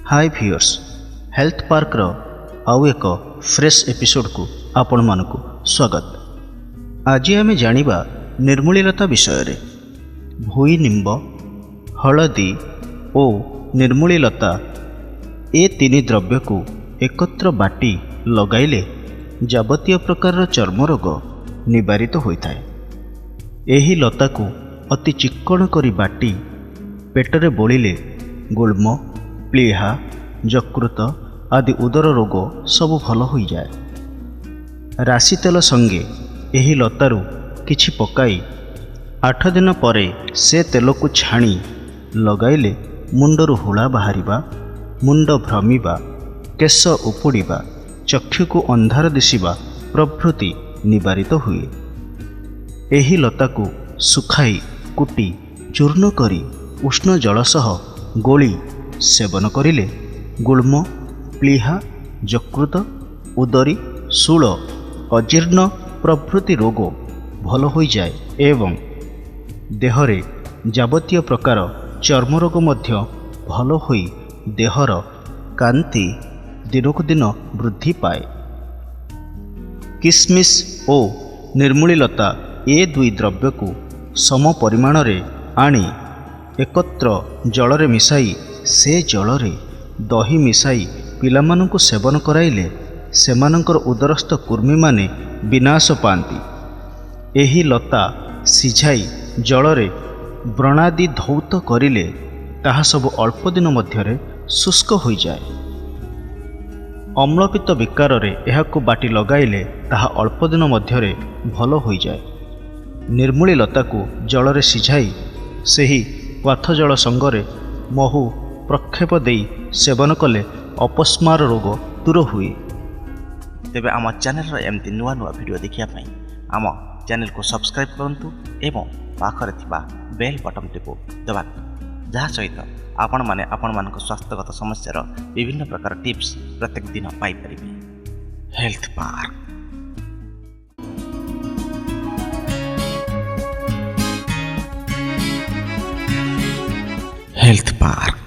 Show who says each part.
Speaker 1: हाय viewers, health Parker आउ एक fresh episode को आपण मानकु स्वागत। आज आमे जानिबा निर्मूलीलता विषय। भुई निंब, हलदी ओ निर्मूलीलता ए तीन द्रव्य को एकत्र बाटी लगाइले जाबतीय प्रकार चर्म रोग निवारित होता है। एही लता को अति चिक्कण करी बाटी पेटरे बोलिले गुल्म, प्लीहा, यकृत आदि उदर रोग सब भल हो जाए। राशि तेल संगे एही लतारू किछि पकाई 8 दिन परे से तेल को छाणी लगाइले मुंडरू हुला बाहरिबा, मुंड भ्रमिबा, केश उपुड़िबा, चक्षु को अंधार दिशिबा प्रभृति निवारित हुए। एही लता को सुखाई कुटी चूर्ण करी उष्ण जल सह गोली सेवन करिले गुल्म, प्लीहा, यकृत, उदरी, शूल, अजीर्ण प्रभृति रोग भल हो जाए एवं देहरे जाबतीय प्रकार चर्म रोग मध्य भल होई देहर कांति दिनकु दिन वृद्धि पाए। किसमिस ओ निर्मूलीलता ए दुई द्रव्य को सम परिमाण रे आनी एकत्र जलरे मिसाई से जलरे दही मिसाई पिलामानंकु सेवन कराइले सेमानंकर उदरस्थ कुर्मी माने विनाश पाती। एही लता सिझाई जलरे व्रणादि धौत करिले ताहा सब अल्प दिन मध्यरे शुष्क हो जाए। अम्लपित्त विकार रे एहाकु बाटी लगाइले ताहा अल्प दिन मध्यरे भल हो जाए। निर्मूली लता को जलरे सिझाई सेही क्वाथ जल संगरे महु प्रक्षेप देई सेवन कले अपस्मार रोग दूर हुए।
Speaker 2: तेबे आम चैनल एमती नुआ नुआ वीडियो देखिया पई आम चैनल को सब्सक्राइब करंतु एवं पाखरे थिबा बेल बटन टिपो दबातु, जहा सहित आपण माने आपण मानक स्वास्थ्यगत समस्यार विभिन्न प्रकार टिप्स प्रत्येक दिन पाई परिबे। Health park. Health park.